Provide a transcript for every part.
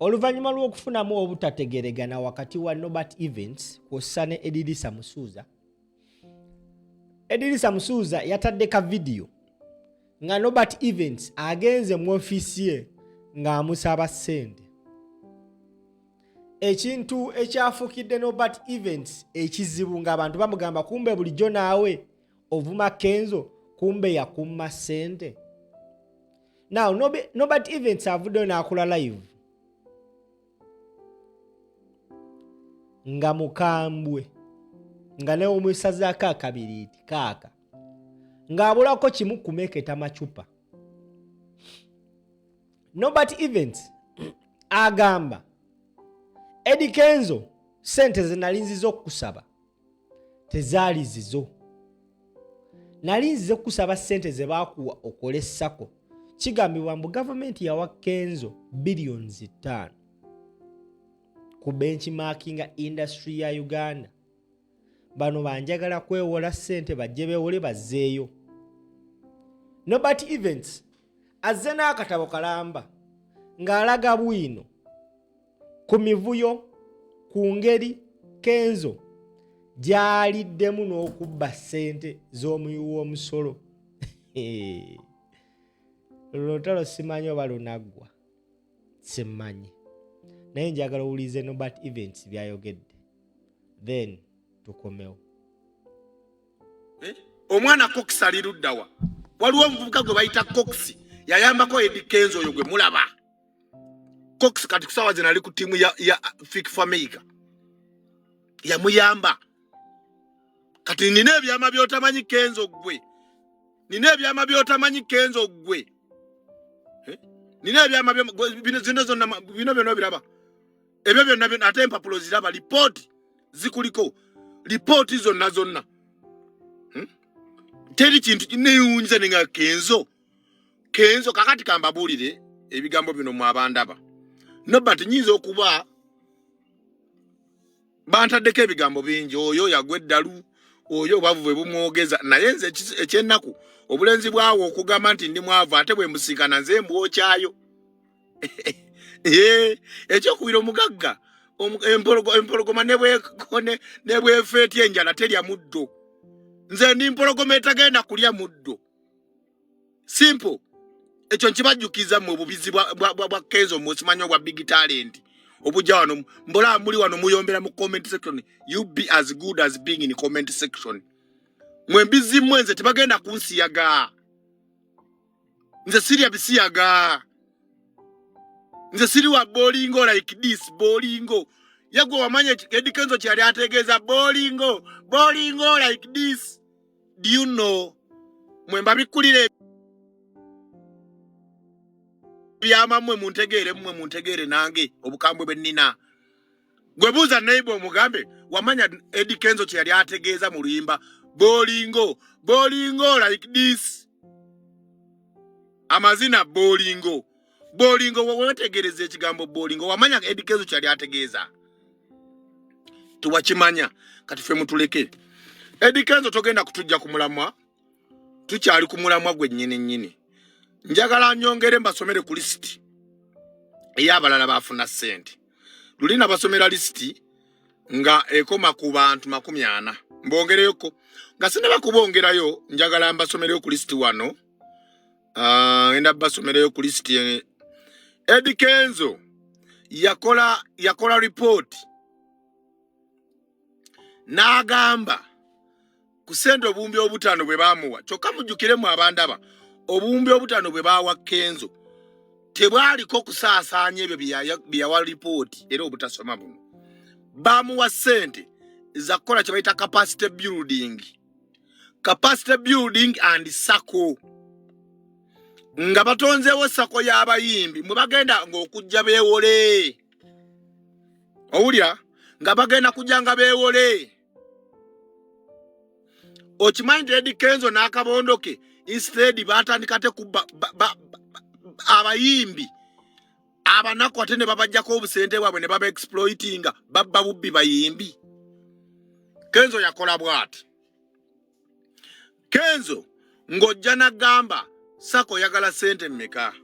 Oluvannyuma lw'okufunamu obutategeregana wakati wa Norbert Evans kw'ossa ne Edilisa Musuuza. Edilisa Musuuza yatadde ka vidiyo nga Norbert Evans agenze mu ofiisi ye ng'amusaba ssente. Ekintu ekyafuukidde Norbert Evans ekizibu ng'abantu bamugamba kumbe bulijjo naawe ovuma Kenzo kumbe yakumma ssente. Now Norbert Evans avuddeyo n'akola live nga mukambwe nga ne omusazaako akabiriiti kaaka ng'abulako kimu kumeketa macupa. Norbert Evans agamba Eddie Kenzo sente ze nali nziza okukusaba tezaali zizo. Nali nziza okukusaba sente ze baakuwa okole ssako. Kigambibwa mbu gavumenti yawa Kenzo billions 5 ku benchmarkinga industry ya Uganda. Bano banjagala kwewola ssente bajje beewole bazzeeyo. Norbert Evans azze n'akatabo kalamba ng'alaga bwino ku mivuyo ku ngeri Kenzo gy'aliddemu n'okubba ssente z'omuwi w'omusolo. Lutalo simanyi oba lunaggwa simmanyi, naye njagala owulize Norbert Evans byayogedde then tukomewo. Omwana Cox ali luddawa. Waliwo omuvubuka gwe bayita Cox yayambako Eddie Kenzo oyo gwe mulaba. Cox kati kusawa zina ali ku timu ya Fik Fameka yamuyamba. Kati nina ebyama by'otamanyi Kenzo gwe. Nina ebyama by'otamanyi Kenzo gwe. Nina ebyama bino zonna bino byonna biraba. Ebyo byonna ate empapulo ziraba report zikuliko. Report zonna. Teri kintu kineyunza ninga Kenzo kakati kambabulire ebigambo bino mu abandaba. Norbert nyinza okuba bantaddeko ebigambo bingi, oyo yagweddalu, oyo bavuve bumwogeza, naye nze ekyennaku obulenzi bwawo okugamba nti ndi mwavu ate bwe musikana nze mbwokyayo. Ekyokubira omugagga empologoma ne bwefeetya enjala terya muddo. Nze ndi mpologoma etagenda kulya muddo. Simple. Ekyo nkibajjukiza mu bubizi bwa Kenzo musimanyi obwa big talent. Obujja wano mbola muli wano muyombera mu comment section. You be as good as being in comment section. Mwembizi mwenze tebagenda kunsiyaga. Nze siri bisiyaga. Nze siri wa bolingo like this bolingo. Yago wamanya Eddie Kenzo kyali ategeeza bolingo like this. Do you know mwemba bikulire byama mwe muntegere nange obukambwe bennina. Gwe buuza neighbor omugambe wamanya Eddie Kenzo kyali ategeeza mu luyimba bolingo like this. Amazina bolingo wetegereze ekigambo bolingo wamanya Eddie Kenzo kyali ategeeza. Tuwakimanya kati ffe mutuleke. Eddie Kenzo togenda kutujja kumulamwa, tukyali kumulamwa gwe nnyini. Njagala nyongere mbasomere ku list ey'abalala bafuna ssente. Lulina basomera list nga ekoma ku bantu 40. Mbongereyoko nga sinaba kubongerayo, njagala mbasomereyo ku list wano. Enda basomereyo ku list Eddie Kenzo yakola report n'agamba ku ssente obumbi obutano bwe bamuwa. Kyokka mujjukiremu abandaba obumbi obutano bwe bawa Kenzo tebwaliko kusaasaanya ebyo byawa report era obutasoma buno. Bamuwa ssente za kukola kye bayita capacity building and sako. Nga batonzeewo sako y'abayimbi mwe bagenda ng'okujja beewole. Owulya nga bagenda kujja nga beewole. Okimanyi Eddie Kenzo n'akabondoke instead batandika te kuba abayimbi abanaku ate ne babajjako obusente bwabwe ne baba exploitinga babba bubbi bayimbi. Kenzo yakola bw'ati. Kenzo ng'ojja n'agamba sako yagala ssente mmeka.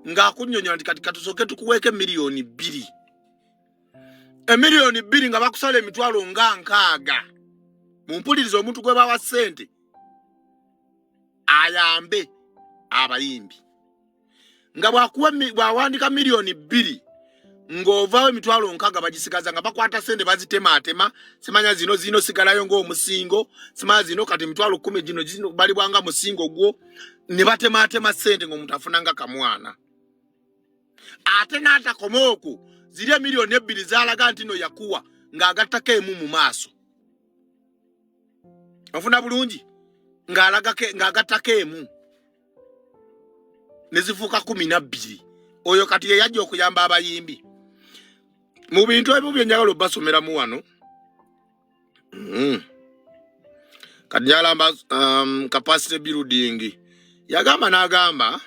ng'akunnyonnyola nti kati katusooke tukuweeke miliyoni 2. Emiliyoni 2 nga bakusala emitwalo nga 6. Mumpulirize omuntu gwe bawa ssente ayambe abayimbi. Nga bw'awandika miliyoni 2 ng'ovaawo emitwalo 6 bagisigaza nga bakwata ssente bazitematema, simanya zino sigalayo ng'omusingo, simanya zino kati emitwalo 10 gino balibwanga musingo gwo, ne batematema ssente ng'omuntu afunanga kamwana. Ate n'atakoma okwo ziri emiliyoni 2 zaalaga nti no yakuwa ng'agattako emu mu maaso. Ofuna bulungi ng'agattako emu ne zifuuka 12. Oyo kati ye yajja okuyamba abayimbi. Mu bintu ebyo bye njagala obbasomeramu wano, kati njagala capacity building yagamba n'agamba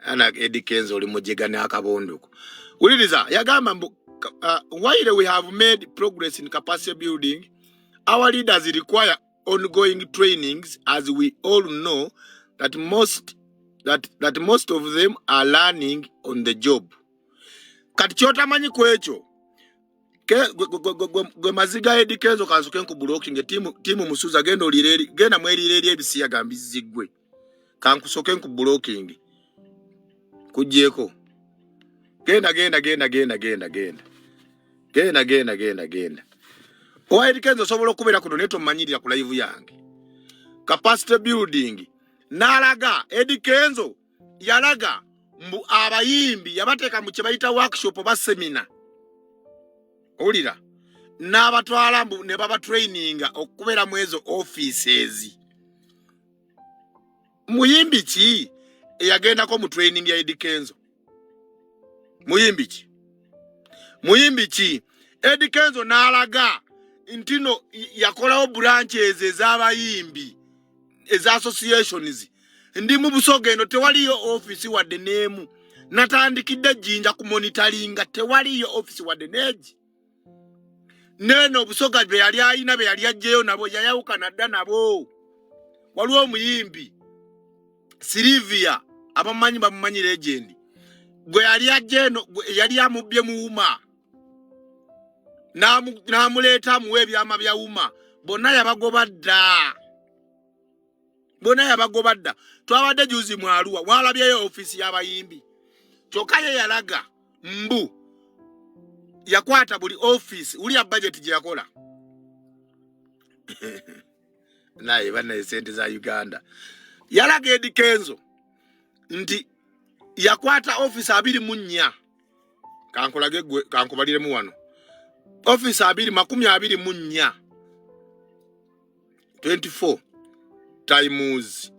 ana Eddie Kenzo oli mujega n'akabonduko. Wuliriza, yagamba while we have made progress in capacity building, our leaders require ongoing trainings, as we all know that most of them are learning on the job. Kati kyotamanyi kwekyo gwe maziga Eddie Kenzo kansuke nku blocking timu musuza genda mwelire eri ebisiya gambizigwe kankusoke nku blocking kujjeko genda owa Eddie Kenzo sobola okubeera kuno neto mmanyirira ku live yange capacity building n'alaga Eddie Kenzo yalaga mbu abayimbi yabateeka mu kye bayita workshop oba seminar. Olira n'abatwala mbu ne baba traininga okubeera mu ezo offices. Muyimbi ki eyagendako mu training ya Eddie Kenzo? Muyimbi ki Eddie Kenzo n'alaga ntino yakolawo branches ez'abayimbi eza associations. Ndi mu Busoga eno tewaliyo office wadde neemu. Natandikidde jinja ku monitoringa tewaliyo office wadde neegi. Neno Busoga be yali ayina be yali ajjeyo nabo yayawukana dda nabo. Waliwo omuyimbi Silvia abamanyi bamumanyi legend. Gwe yali ajjeno yali amubye muuma. Namuleeta muwe ebyama bya uma. Bonna yabagoba dda. Twabadde juzi mu Arua walabyeyo office y'abayimbi. Kyokka ye yalaga mbu yakwata buli office uli ya budget gye yakola. Naye bana sente za Uganda. Yalaga Eddie Kenzo nti yakwata office 24. Kankolage gwe kankubalire mu wano. Office 24 24 times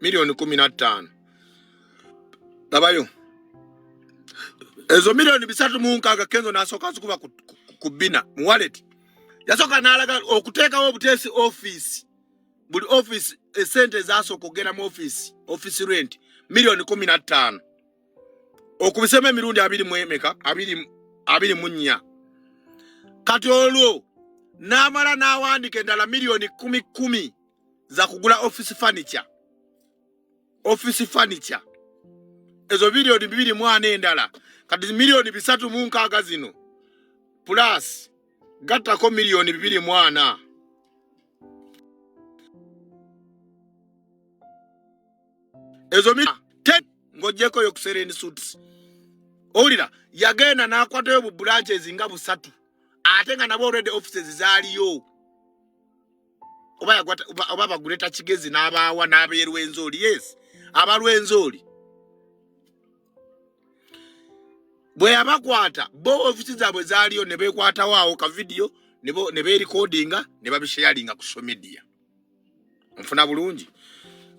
milioni 15. Tabayo. Ezo milioni 3 Kenzo nasoka zikuba kubina mu wallet. Yasoka n'alaga okuteekawo obutesi office. Buli office esente zaso kugenda mu office rent milioni 15. Okubisema emirundi 2 mu emeka 24. Kati olwo n'amala n'awandika endala milioni 10 za kugula office furniture. Ezo milioni 2 endala kati milioni 3 zino plus gattako milioni 2 ezo ngojeko yo kusereni suits. Olira yagenda n'akwatayo bu branches nga 3 ate nga nabo already offices zaaliyo. Oba baguleta Kigezi n'abaawa n'abeerwenzoli. Yes, abalwenzoli bwe yabakwata bo offices zaabwe zaaliyo ne beekwatawo awo ka video ne beerecordinga ne babisharinga ku social media. Nfuna bulungi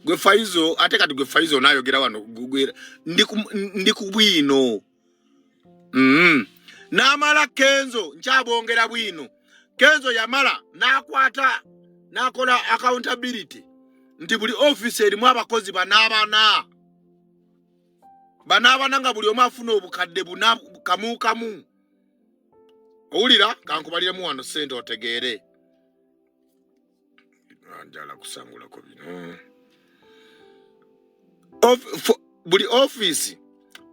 gwe Faizo ate kati gwe Faizo nayogera wano gugwera ndi ku bwino. N'amala Kenzo nkyabongera bwino. Kenzo yamala n'akwata n'akola accountability nti buli office erimu abakozi banaabana nga buli omu afuna obukadde kamu. Owulira kankubaliremu wano sente otegeere. Njala kusangulako bino. buli office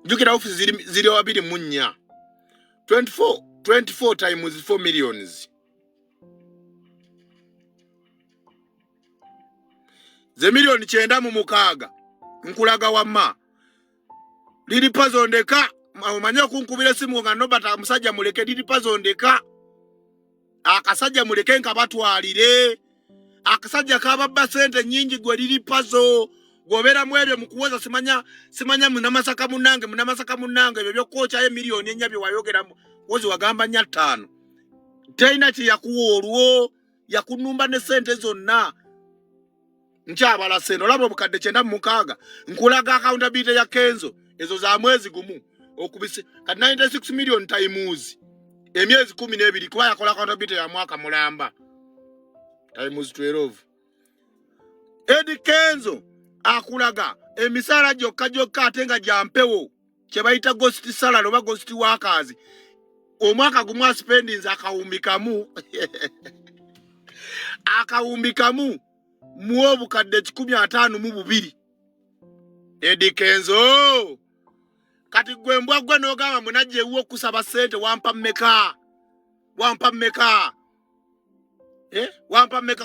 jukira office ziri wabiri munya 24 times 4 millions ze milioni 9 nkulaga wamma liri pazondeka manyo kunkubira simu nga nobata musajja muleke liri pazondeka akasajja muleke nka batwalire akasajja kababba sente nyingi gwe liri pazo gobera mwebyo mukuwoza simanya munamasaka munange ebyo byokocha ye milioni enyabi wayogera wozi wagamba nya 5 teina ki yakuwa olwo yakunumba ne sente zonna nkyabala seno labo bukadde 9 nkulaga accountability ya Kenzo ezo za mwezi gumu okubise ka 96 million times emyezi 12 kuba yakola accountability ya mwaka mulamba times 12 Eddie Kenzo akulaga emisala jokka atenga jampewo kye bayita ghost salary oba ghost workers omwaka gumu spendings akawumbikamu muobu kadde 15 mu bubiri Eddie Kenzo kati gwembwa gwe nogamba munaje wo kusaba sente wampa mmeka wampa mmeka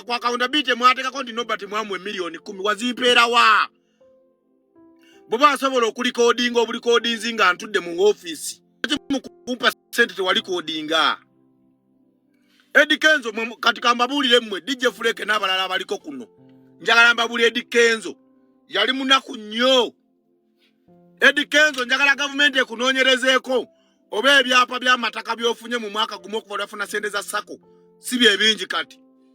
kwa accountability mwateka konti nobati mwamwe milioni 10 wazipeera wa boba asobola okulikodinga obulikodinzi nga ntudde mu office mukumpa sente tewali kodinga Eddie Kenzo katika mbabulire mmwe DJ Fuleke n'abalala abaliko kuno njagala mbabulire Eddie Kenzo yali munaku nnyo Eddie Kenzo njagala government ekunonyerezeeko oba ebyapa by'amataka byofunye mu mwaka gumu okuva lwafuna sente za sako si bye bingi kati